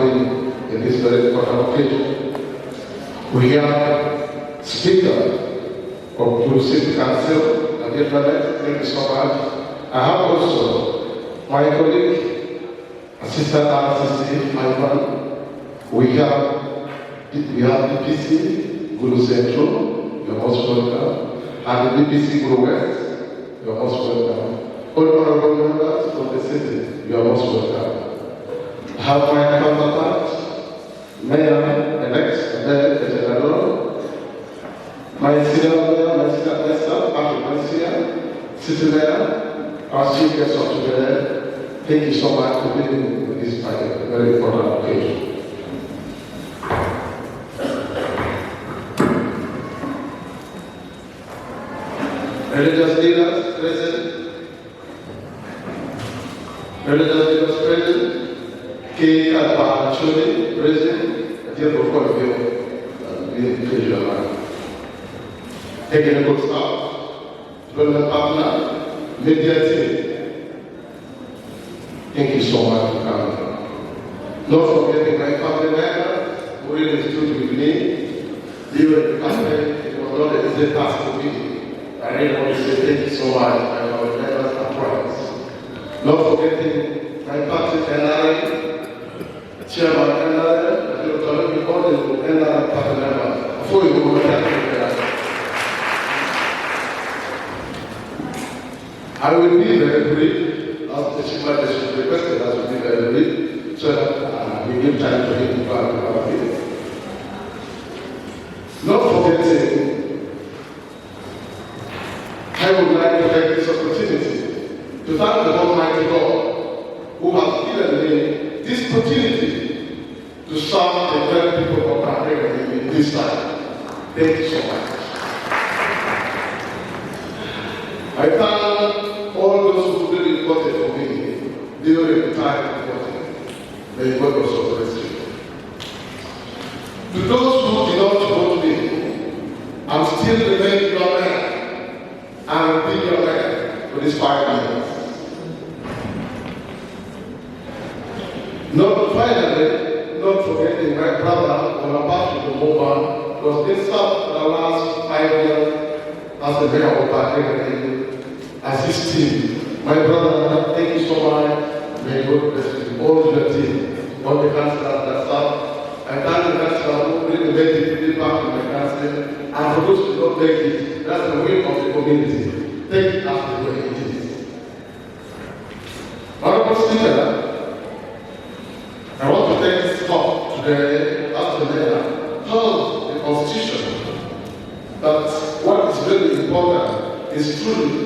family in this very important occasion. We have Speaker of Gulu City Council, thank you so much. I have also my colleague, Assistant RCC, Ivan. We have DPC, Gulu Central, you're most welcome, and DPC Gulu West, you're most welcome. All honorable members from the city, you are most welcome. I have my counterpart, Mayor-elect, Mayor General, my senior mayor, my senior minister, Patrick Mancia, city mayor, our chief guests of today. Thank you so much for being with this very important occasion. Religious leaders present, K. Kalpachuli present, dear before you, technical staff, development partner, media team. Thank you so much for coming. Not forgetting my family members who really stood with me during the campaign. It was not an easy task for me. I really want to say thank you so much to my members and friends. Not forgetting my party NRA, Chairman NRA, and all the NRA party members. Before you go there, I will be very brief, as the Chief Magistrate requested us to be very brief, so that we give time for him to go and about it. Not forgetting, I would like to take this opportunity to thank the Almighty God who has given me this opportunity to serve the very people of Nigeria in this time. Thank you so much. I thank all those who really voted for me during the time of voting. May God also bless you. To those who did not vote me, I'm still remaining your man. I will be your man for these 5 years. Not forgetting my brother on a path to the Moban was in South the last 5 years as the mayor of Nigeria, assisting my brother. Thank you so much. May God bless you, all your team, all the councillors that serve. I thank the councillors who really made it to be back in the council, and for those who don't make it, that's the way of the community. Take it as the way it is. Honorable Speaker, I want to take this talk today as the mayor told the Constitution that what is really important is truly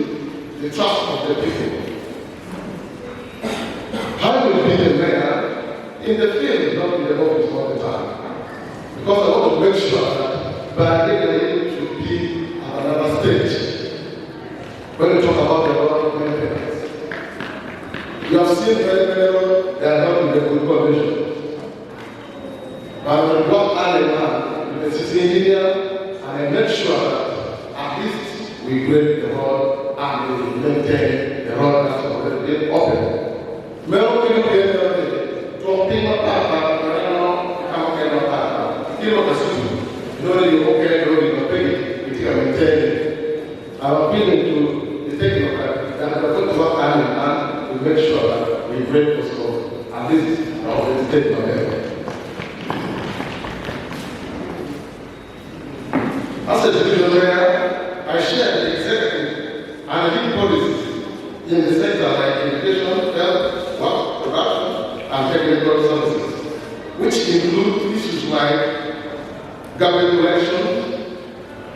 the trust of the people. I will be the mayor in the field, not in the office all the time. Because I want to make sure that Nigeria should be at another stage. When we talk about the government benefits, you have seen very many, they are not in the good condition. But when we work hand in hand with the city engineer, and I make sure that at least we break the road and we maintain the road that's already open. Well, we don't get it. Dropping a path, you know the city. No, you okay, no, you pay it, you can maintain it. I'm appealing to the technocrat that we're going to work hand in hand to make sure that we break those laws. And this is our state of it. As a division mayor, I share the executive and lead policies in the sector like education, health, work, production, and technical services, which include issues like government collection,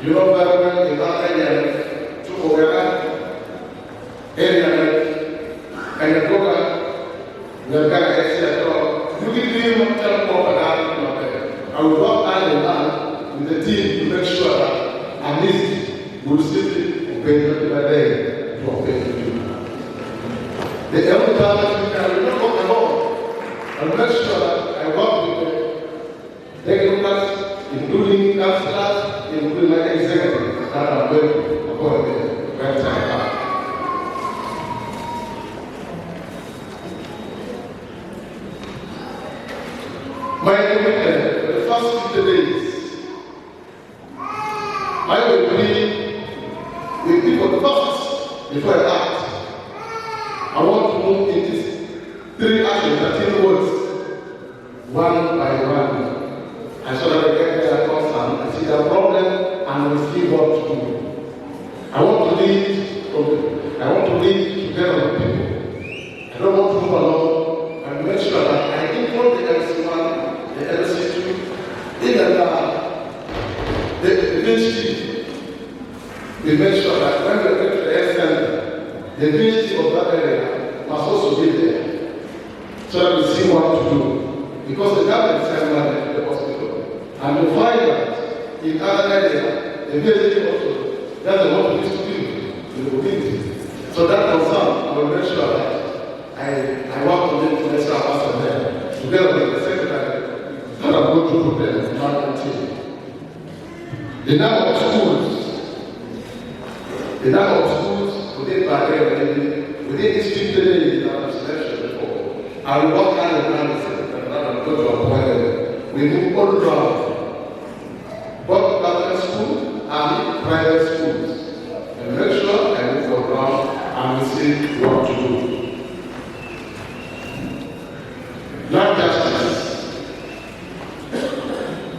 very well in that area, to Ogana, area, and the program, the guy said, you can do not tell I will work hand in hand with the team to make sure that at least we'll see obey the day to obey the people. The only time that we can work alone and make sure that I work with the technocrats, including councillors, including my executive, that are going upon the right time. My commitment for the first 50 days, I will be with people first before I act. I want to move in these 3 actions, 13 words, one by one. I so that I get there constant and see the problem and we see what to do. I want to lead together with people. I don't want to move alone and make sure that I involve the LC1, the LC2, even the ministry. We make sure that when we get to the health center, the ministry of that area must also be there so that we see what to do. Because the government sends money to the hospital. And we find that in other areas, the ministry also doesn't want to distribute to the community. So that concern, I will make sure that I want to make the extra person there, together with the secretary, that I'm going to put them in my team. The number of schools within my area, within these 50 days that I mentioned before, I will work hand in hand with the secretary that I'm going to appoint. We move all around, both government schools and private schools, and make sure I move all around and we see what to do. Land justice.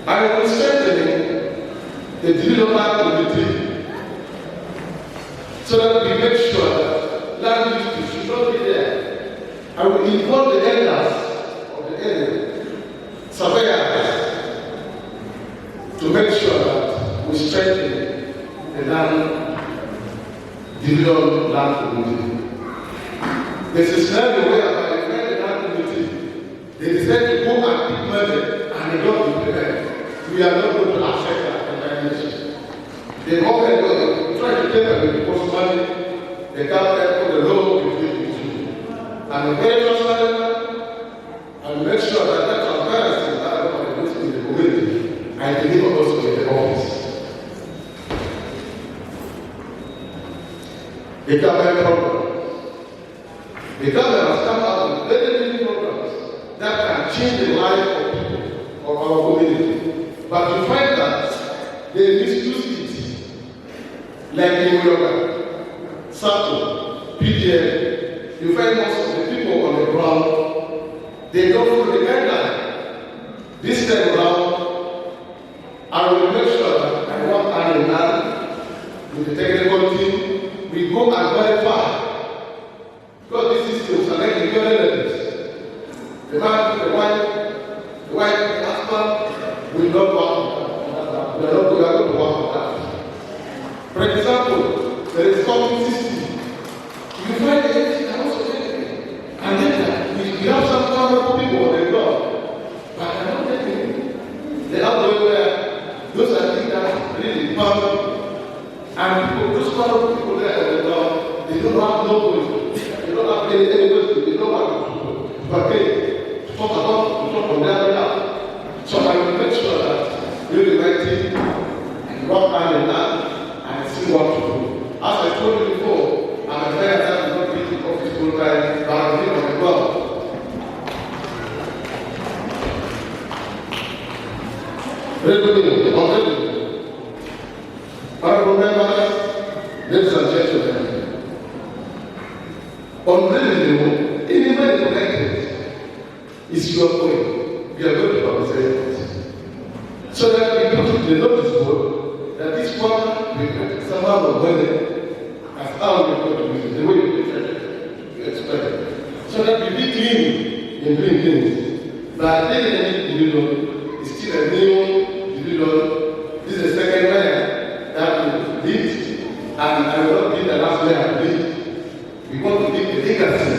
I will strengthen the development committee so that we make sure that land use should not be there. I will involve the elders of the area, surveyors, to make sure that we strengthen the land development land committee. There's a scenario whereby they decide to go and pick money and they don't implement. We are not going to accept that contamination. They already try to take away people's money, they can't put the law between the two. And very transparent and make sure that that transparency that everybody is in the community and deliver also in the office. The government program. The government has come out with very many programs that can change the life of people of our community. But you find that they misuse it. Like in Yoga, SACO, PDL, you find most of the people on the ground, they don't follow the guideline. This time around, I will make sure that I work hand in hand with the technical team. We go and verify. Because these systems are like the relatives. The man, the wife, the husband will not work. We are going to work on that. For example, there is something system. You find the empty house of anything. And then we have some powerful people on the ground. But I don't get it. They are going where those are things that really powerful. And people, those powerful people there on the ground, they don't have no voice. They don't have any voice. They don't want to do. But they talk on their behalf. So I will make sure that we will write it and work hand in hand and see what to do. As I told you before, I'm a player that will not be in office full time, but I'll be on the ground. Honorable members, ladies and gentlemen, on revenue, anybody connected is your point. We are going to publicize it. So that we put it in the notice board that this one will somehow of money as how we are going to use it, the way we expect. So that we be clean in doing things. But taking any individual is still a new individual. This is the second layer that will lead, and I will not be the last layer to lead. We want to leave the legacy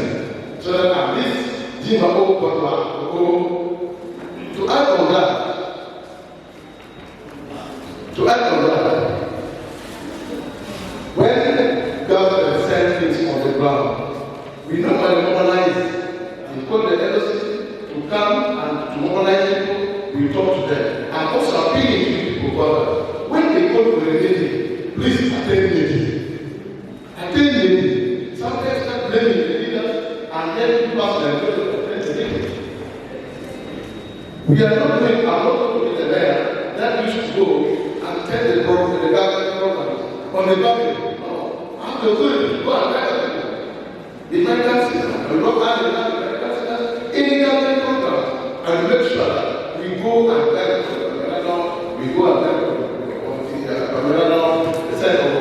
so that at least Jim Abo will go. To add on that, when government sends things on the ground, we normally mobilize. We call the LOC to come and to mobilize people. We talk to them, and also appealing to people. When they call for a meeting, please attend meeting. Attend meeting. Sometimes start blaming the leaders and then people ask them to attend the meeting. We are not doing, I'm not going to be the mayor that used to go and tell the government on the government. No, I'm the good to go and tell people. The medical system, the local medical system, any government program, and make sure that we go and tell people. We go and tell people. The side of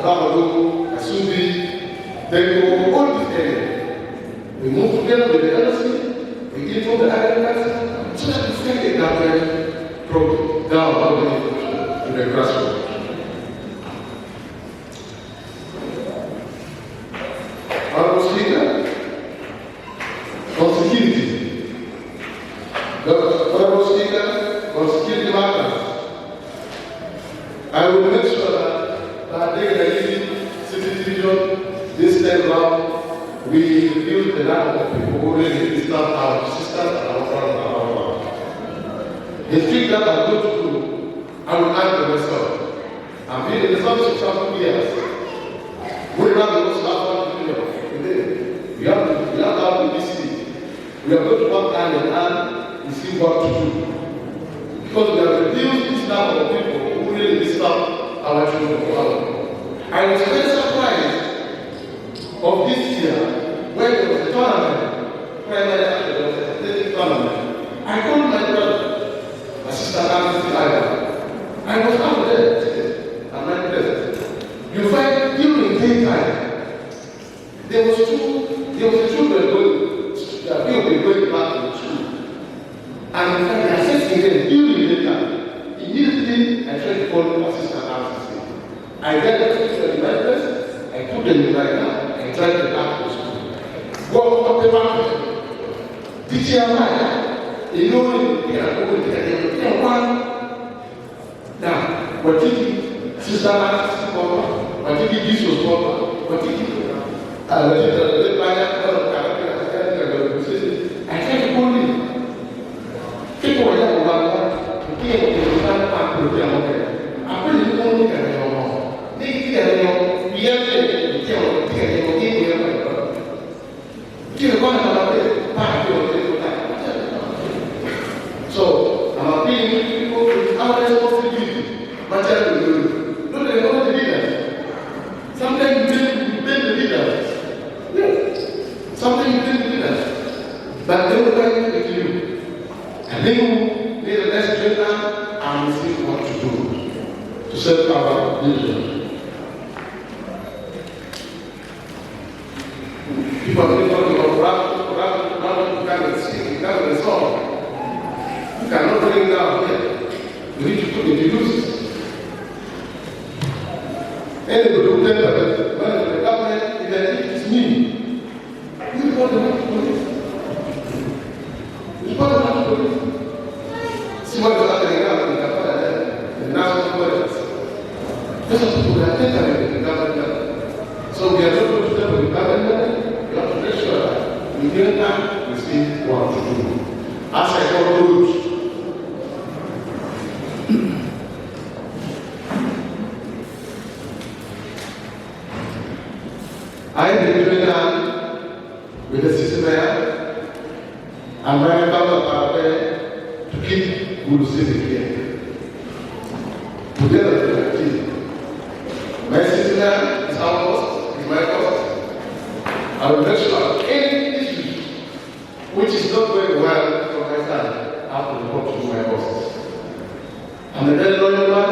Hamadu, Asubi, then we go all this area. We move together with the LC, we give them the agriculture. So that we send the government program down to the grassroots. Honorable Speaker, on security. Honorable Speaker, on security matters. I will make sure that by taking a city division this time round, we reduce the number of people who really disturb our sisters and our brothers. The thing that I'm going to do, I will answer myself. I've been in the service for some years. We have the most powerful today. We have to have the DC. We are going to work hand in hand and see what to do. Because we have reduced this number of people who really disturb our children. I was very surprised of this year when there was a tournament, primary there was a athletic tournament. I called my brother. Assistant I was out there at my place. You find during daytime, there was a children going, people going back to school. And in fact, they are assessing them during daytime. Immediately, I tried to call assistant RCC. I got the children in my place, I put them in my car, and tried to back to school. Go up the mountain. DTMI. You know, now, what did you, Sister Nancy, what did you do so far? What did you, I tried to call you. People were there to get to the I really don't look at it anymore. They get it, we have to so, I'm appealing to people with our responsibility. Material Gulu. Look at all the leaders. Sometimes you blame the leaders. Yes. Sometimes you blame the leaders. But they will try to you. And then you need a next agenda and see what to do to serve our vision. People are talking about rapid, sing, song. You cannot bring down here. You need to put in the use. Anybody who tells that when the government is me, you call the police. You call the police. See what is happening now in the national police. Those are people that are taken in the government. So we are not going to tell the government, we have to make sure that we get time, we see what to do. As I conclude, I am doing that with the system here. I'm very proud to keep Gulu City here. Together with the team. My system is our cost, is my cost. I will make sure any issue which is not going well from my side, I have to report to my bosses. I'm a very loyal man,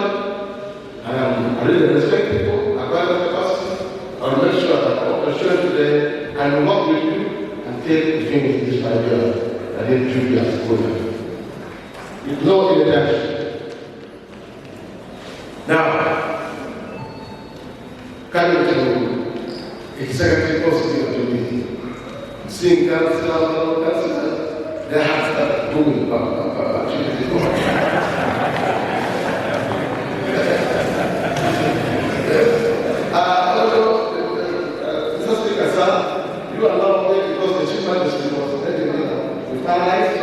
and I really respect people, I value the capacity. I will make sure that I will assure today I will work with you until we finish this 5 years. I did 2 years older. With no intention. Now, coming to executive positive to me, seeing council, they have started moving you allow me because the chief magistrate was already with our life.